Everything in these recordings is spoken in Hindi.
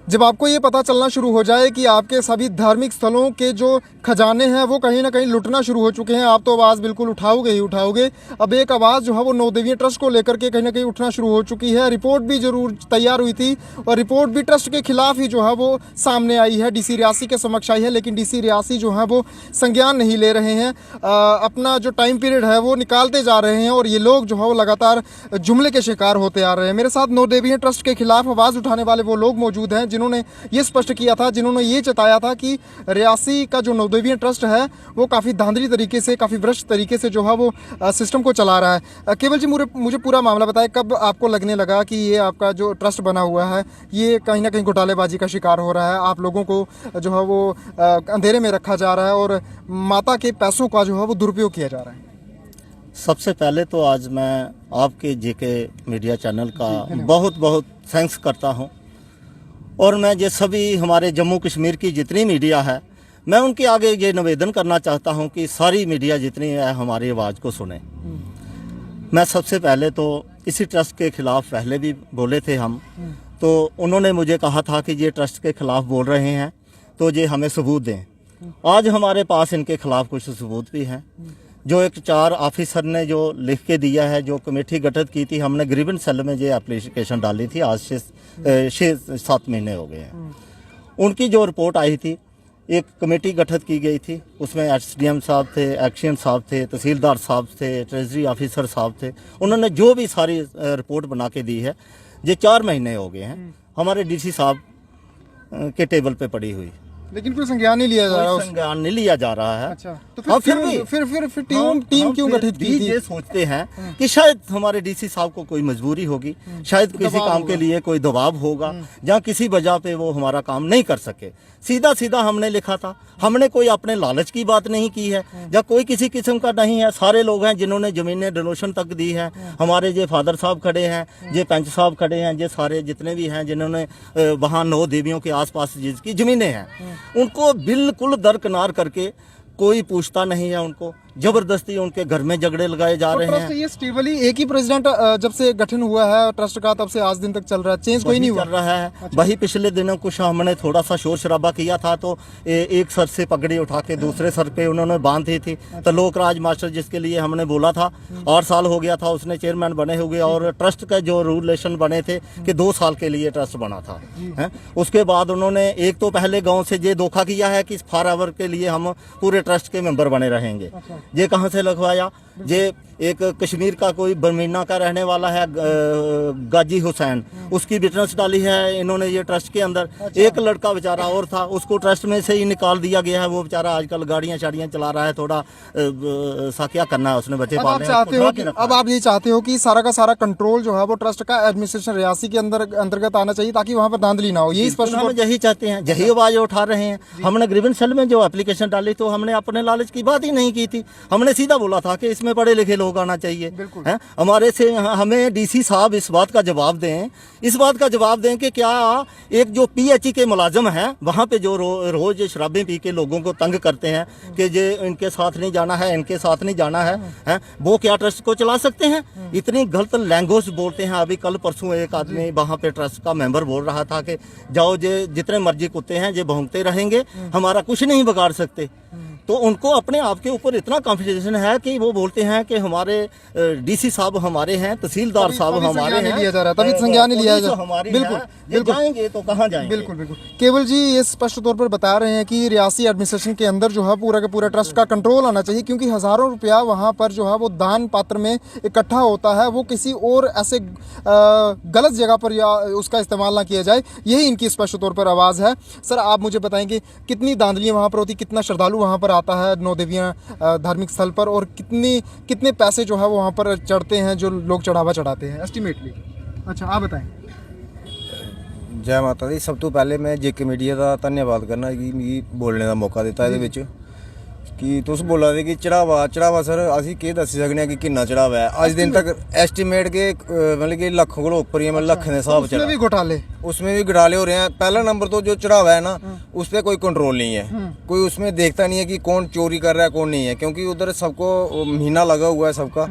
जब आपको ये पता चलना शुरू हो जाए कि आपके सभी धार्मिक स्थलों के जो खजाने हैं वो कहीं ना कहीं लुटना शुरू हो चुके हैं, आप तो आवाज़ बिल्कुल उठाओगे ही उठाओगे। अब एक आवाज़ जो है वो नवदेवीय ट्रस्ट को लेकर के कहीं ना कहीं उठना शुरू हो चुकी है। रिपोर्ट भी जरूर तैयार हुई थी और रिपोर्ट भी ट्रस्ट के खिलाफ ही जो है वो सामने आई है, डीसी रियासी के समक्ष आई है, लेकिन डीसी रियासी जो है वो संज्ञान नहीं ले रहे हैं। अपना जो टाइम पीरियड है वो निकालते जा रहे हैं और ये लोग जो है वो लगातार जुमले के शिकार होते आ रहे हैं। मेरे साथ नवदेवीय ट्रस्ट के खिलाफ आवाज़ उठाने वाले वो लोग मौजूद हैं जिन्होंने ये स्पष्ट किया था, जिन्होंने ये चताया था कि रियासी का जो नवदेवीय ट्रस्ट है वो काफ़ी धांधली तरीके से, काफ़ी भ्रष्ट तरीके से जो है वो सिस्टम को चला रहा है। केवल जी मुझे पूरा मामला बताएं, कब आपको लगने लगा कि ये आपका जो ट्रस्ट बना हुआ है ये कहीं ना कहीं घोटालेबाजी का शिकार हो रहा है, आप लोगों को जो है वो अंधेरे में रखा जा रहा है और माता के पैसों का जो है वो दुरुपयोग किया जा रहा है? सबसे पहले तो आज मैं आपके जेके मीडिया चैनल का बहुत बहुत थैंक्स करता हूं और मैं ये सभी हमारे जम्मू कश्मीर की जितनी मीडिया है मैं उनके आगे ये निवेदन करना चाहता हूं कि सारी मीडिया जितनी है हमारी आवाज़ को सुने। मैं सबसे पहले तो इसी ट्रस्ट के खिलाफ पहले भी बोले थे हम, तो उन्होंने मुझे कहा था कि ये ट्रस्ट के खिलाफ बोल रहे हैं तो ये हमें सबूत दें। आज हमारे पास इनके खिलाफ कुछ सबूत भी हैं, जो एक 4 ऑफिसर ने जो लिख के दिया है, जो कमेटी गठित की थी, हमने ग्रीवेंस सेल में ये एप्लीकेशन डाली थी, आज से 6-7 महीने हो गए हैं। उनकी जो रिपोर्ट आई थी, एक कमेटी गठित की गई थी, उसमें एसडीएम साहब थे, एक्शन साहब थे, तहसीलदार साहब थे, ट्रेजरी ऑफिसर साहब थे। उन्होंने जो भी सारी रिपोर्ट बना के दी है, ये 4 महीने हो गए हैं हमारे डीसी साहब के टेबल पे पड़ी हुई, लेकिन कोई संज्ञान नहीं लिया जा रहा है। संज्ञान नहीं लिया जा रहा है। अच्छा, तो फिर टीम क्यों गठित की थी? ये सोचते हैं कि शायद हमारे डीसी साहब को कोई मजबूरी होगी, शायद किसी काम के लिए कोई दबाव होगा, जहाँ किसी वजह पे वो हमारा काम नहीं कर सके। सीधा सीधा हमने लिखा था, हमने कोई अपने लालच की बात नहीं की है, या कोई किसी किस्म का नहीं है। सारे लोग हैं जिन्होंने जमीनें डोनेशन तक दी हैं, हमारे ये फादर साहब खड़े हैं, ये पंच साहब खड़े हैं, ये सारे जितने भी हैं जिन्होंने वहाँ 9 देवियों के आसपास जिसकी जमीनें हैं, उनको बिल्कुल दरकिनार करके कोई पूछता नहीं है। उनको जबरदस्ती उनके घर में झगड़े लगाए जा रहे हैं। ये स्टेबली एक ही प्रेसिडेंट जब से गठन हुआ है ट्रस्ट का तब से आज दिन तक चल रहा है, चेंज कोई नहीं हुआ चल रहा है। अच्छा। वही पिछले दिनों कुछ हमने थोड़ा सा शोर शराबा किया था, तो एक सर से पगड़ी उठा के दूसरे सर पे उन्होंने बांधी थी। तो लोकराज मास्टर जिसके लिए हमने बोला था, 8 साल हो गया था उसने चेयरमैन बने हुए, और ट्रस्ट का जो रूलेशन बने थे कि 2 साल के लिए ट्रस्ट बना था है। उसके बाद उन्होंने एक तो पहले गाँव से ये धोखा किया है कि फॉरएवर के लिए हम पूरे ट्रस्ट के मेंबर बने रहेंगे। ये कहाँ से लगवाया? ये एक कश्मीर का कोई बर्मीना का रहने वाला है, गाजी हुसैन, उसकी विटनेस डाली है इन्होंने ये ट्रस्ट के अंदर। एक लड़का बेचारा और था, उसको ट्रस्ट में से ही निकाल दिया गया है। वो बेचारा आजकल गाड़ियां शाड़ियां चला रहा है, थोड़ा सा क्या करना है उसने, बच्चे पालने। अब आप ये चाहते हो कि सारा का सारा कंट्रोल जो है वो ट्रस्ट का एडमिनिस्ट्रेशन रियासी के अंतर्गत आना चाहिए ताकि वहाँ पर धांधली ना हो, यही स्पष्ट हम यही चाहते हैं, यही आवाज उठा रहे हैं। हमने ग्रीवेंस सेल में जो एप्लीकेशन डाली तो हमने अपने लालच की बात ही नहीं की थी, हमने सीधा बोला था कि इसमें पढ़े लिखे लोग आना चाहिए है। हमारे से हमें डीसी साहब इस बात का जवाब दें, इस बात का जवाब दें कि क्या एक जो पीएचई के मुलाजिम हैं वहाँ पे जो रोज शराबें पी के लोगों को तंग करते हैं कि ये इनके साथ नहीं जाना है, इनके साथ नहीं जाना है, वो क्या ट्रस्ट को चला सकते हैं? इतनी गलत लैंग्वेज बोलते हैं। अभी कल परसों एक आदमी वहाँ पे ट्रस्ट का मेंबर बोल रहा था कि जाओ ये जितने मर्जी कुत्ते हैं ये भौंकते रहेंगे, हमारा कुछ नहीं बिगाड़ सकते। तो उनको अपने आप के ऊपर इतना कॉन्फिडेंस है कि वो बोलते हैं कि हमारे डीसी साहब हमारे हैं, तहसीलदार साहब हमारे हैं, लिया जा रहा है, तभी संज्ञान नहीं लिया जा रहा। बिल्कुल जाएंगे तो कहाँ जाएंगे? बिल्कुल। केवल जी ये स्पष्ट तौर पर बता रहे हैं कि रियासी एडमिनिस्ट्रेशन के अंदर जो है पूरा का पूरा ट्रस्ट का कंट्रोल आना चाहिए, क्योंकि हजारों रुपया वहाँ पर जो है वो दान पात्र में इकट्ठा होता है, वो किसी और ऐसे गलत जगह पर या उसका इस्तेमाल ना किया जाए, यही इनकी स्पष्ट तौर पर आवाज़ है। सर आप मुझे बताएंगे कितनी धांधलियाँ वहाँ पर होती, कितना श्रद्धालु वहाँ पर आता है नवदेवियाँ धार्मिक स्थल पर, और कितने पैसे जो है वो वहाँ पर चढ़ते हैं जो लोग चढ़ावा चढ़ाते हैं एस्टिमेटली? अच्छा आप बताएं। जय माता दी। सब तो पहले मैं जेके मीडिया का धन्यवाद करना कि मिगी बोलने का मौका दिता ये कि तुस बोला दे कि चढ़ावा सर असी के दस सकने कि किन्ना चढ़ावा है। अज दिन तक एस्टिमेट के मतलब कि लखों को ऊपर ही, मतलब लखें के हिसाब चढ़ा, उसमें भी घोटाले हो रहे हैं। पहला नंबर तो जो चढ़ावा है ना उस पर कोई कंट्रोल नहीं है, कोई उसमें देखता नहीं है कि कौन चोरी कर रहा है कौन नहीं है, क्योंकि उधर सबको महीना लगा हुआ है सबका।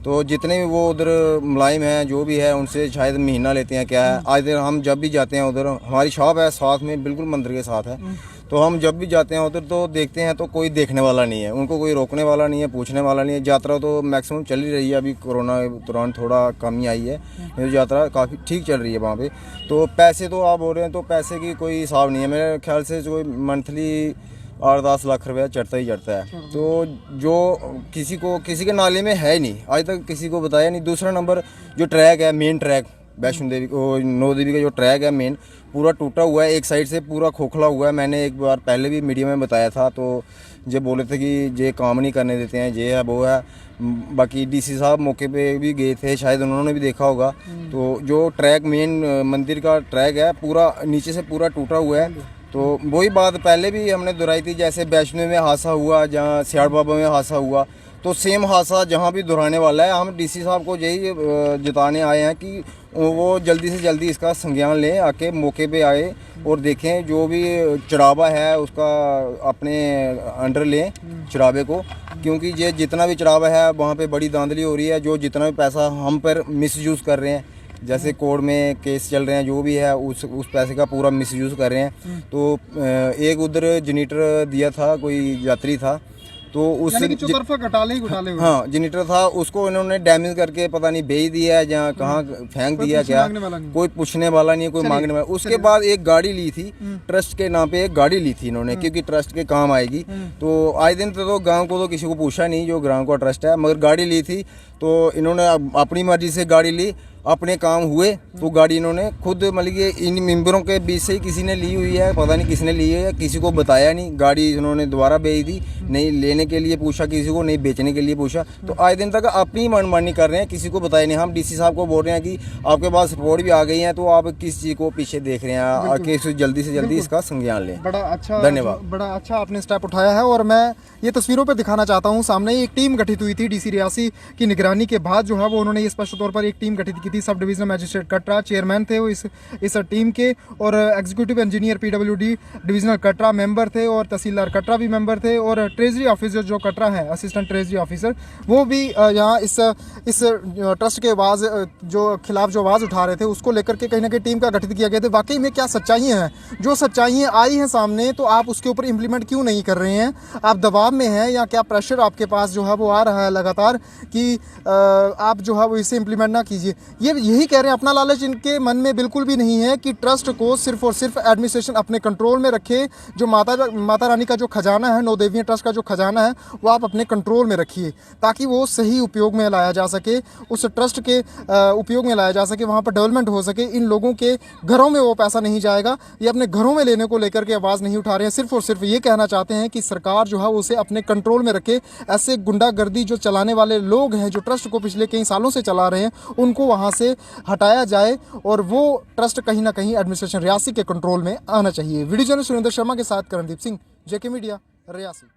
तो जितने भी वो उधर मुलाजिम हैं जो भी है उनसे शायद महीना लेते हैं क्या है। आज दिन हम जब भी जाते हैं उधर, हमारी शॉप है साथ में, बिल्कुल मंदिर के साथ है, तो हम जब भी जाते हैं उधर तो देखते हैं तो कोई देखने वाला नहीं है, उनको कोई रोकने वाला नहीं है, पूछने वाला नहीं है। यात्रा तो मैक्सिमम चल ही रही है, अभी कोरोना के दौरान थोड़ा कमी आई है, नहीं तो यात्रा काफ़ी ठीक चल रही है वहाँ पे। तो पैसे तो आप बोल रहे हैं तो पैसे की कोई हिसाब नहीं है, मेरे ख्याल से जो मंथली 8-10 लाख रुपया चढ़ता ही चढ़ता है। तो जो किसी के नाले में है नहीं, आज तक किसी को बताया नहीं। दूसरा नंबर जो ट्रैक है, मेन ट्रैक वैष्णो देवी नौ देवी का जो ट्रैक है मेन, पूरा टूटा हुआ है, एक साइड से पूरा खोखला हुआ है। मैंने एक बार पहले भी मीडिया में बताया था, तो जो बोले थे कि ये काम नहीं करने देते हैं, ये है वो है। बाकी डीसी साहब मौके पे भी गए थे, शायद उन्होंने भी देखा होगा। तो जो ट्रैक मेन मंदिर का ट्रैक है पूरा नीचे से पूरा टूटा हुआ है। तो वही बात पहले भी हमने दोहराई थी, जैसे वैष्णो में हादसा हुआ, जहाँ सियाड़ बाबा में हादसा हुआ, तो सेम हादसा जहाँ भी दोहराने वाला है। हम डीसी साहब को यही जताने आए हैं कि वो जल्दी से जल्दी इसका संज्ञान लें, आके मौके पे आए और देखें, जो भी चढ़ावा है उसका अपने अंडर लें चढ़ावे को, क्योंकि ये जितना भी चढ़ावा है वहाँ पे बड़ी धांधली हो रही है। जो जितना भी पैसा हम पर मिसयूज़ कर रहे हैं, जैसे कोर्ट में केस चल रहे हैं, जो भी है उस पैसे का पूरा मिसयूज़ कर रहे हैं। तो एक उधर जनरेटर दिया था, कोई यात्री था, तो उस घटाले हाँ जनरेटर था, उसको इन्होंने डैमेज करके पता नहीं बेच दिया है या कहाँ फेंक दिया, क्या कोई पूछने वाला नहीं है, कोई मांगने वाला। उसके बाद एक गाड़ी ली थी, ट्रस्ट के नाम पे एक गाड़ी ली थी इन्होंने, क्योंकि ट्रस्ट के काम आएगी। तो आए दिन तो गांव को तो किसी को पूछा नहीं, जो ग्राम का ट्रस्ट है, मगर गाड़ी ली थी तो इन्होंने अपनी मर्जी से गाड़ी ली, अपने काम हुए। तो गाड़ी इन्होंने खुद मतलब कि इन मेंबरों के बीच से ही किसी ने ली हुई है, पता नहीं किसने ली है, किसी को बताया नहीं। गाड़ी इन्होंने दोबारा बेच दी, नहीं लेने के लिए पूछा किसी को, नहीं बेचने के लिए पूछा। तो आज दिन तक अपनी मनमानी कर रहे हैं, किसी को बताया नहीं। हम डीसी साहब को बोल रहे हैं कि आपके पास रिपोर्ट भी आ गई है, तो आप किस चीज़ को पीछे देख रहे हैं, कि जल्दी से जल्दी इसका संज्ञान लें। बड़ा अच्छा, धन्यवाद। बड़ा अच्छा आपने स्टेप उठाया है। और मैं ये तस्वीरों पर दिखाना चाहता हूँ, सामने एक टीम गठित हुई थी डीसी रियासी की निगरानी के बाद, जो है वो उन्होंने ये स्पष्ट तौर पर एक टीम गठित की थी। सब डिवीजनल मजिस्ट्रेट कटरा चेयरमैन थे वो इस टीम के, और executive engineer PWD divisional Katra member थे, और तहसीलदार कटरा भी मेंबर थे, और ट्रेजरी ऑफिसर जो कटरा है, असिस्टेंट ट्रेजरी ऑफिसर, वो भी यहाँ इस ट्रस्ट के आवाज़ जो खिलाफ जो आवाज़ उठा रहे थे, उसको लेकर के कहीं ना कहीं टीम का गठित किया गया था। वाकई में क्या सच्चाइयाँ हैं, जो सच्चाइयाँ आई हैं सामने, तो आप उसके ऊपर इम्प्लीमेंट क्यों नहीं कर रहे हैं? आप दबाव में हैं, या क्या प्रेशर आपके पास जो है वो आ रहा है लगातार कि आप जो है वो इसे इम्प्लीमेंट ना कीजिए? ये यही कह रहे हैं, अपना लालच इनके मन में बिल्कुल भी नहीं है कि ट्रस्ट को सिर्फ और सिर्फ एडमिनिस्ट्रेशन अपने कंट्रोल में रखे। जो माता रानी का जो खजाना है, नौ देवियाँ ट्रस्ट का जो खजाना है, वो आप अपने कंट्रोल में रखिए, ताकि वो सही उपयोग में लाया जा सके, उस ट्रस्ट के उपयोग में लाया जा सके, वहाँ पर डेवलपमेंट हो सके। इन लोगों के घरों में वो पैसा नहीं जाएगा, ये अपने घरों में लेने को लेकर के आवाज़ नहीं उठा रहे हैं। सिर्फ और सिर्फ ये कहना चाहते हैं कि सरकार जो है उसे अपने कंट्रोल में रखे। ऐसे गुंडागर्दी जो चलाने वाले लोग हैं, जो ट्रस्ट को पिछले कई सालों से चला रहे हैं, उनको वहाँ से हटाया जाए, और वो ट्रस्ट कहीं ना कहीं एडमिनिस्ट्रेशन रियासी के कंट्रोल में आना चाहिए। वीडियो जर्नलिस्ट सुरेंद्र शर्मा के साथ करणदीप सिंह, जेके मीडिया, रियासी।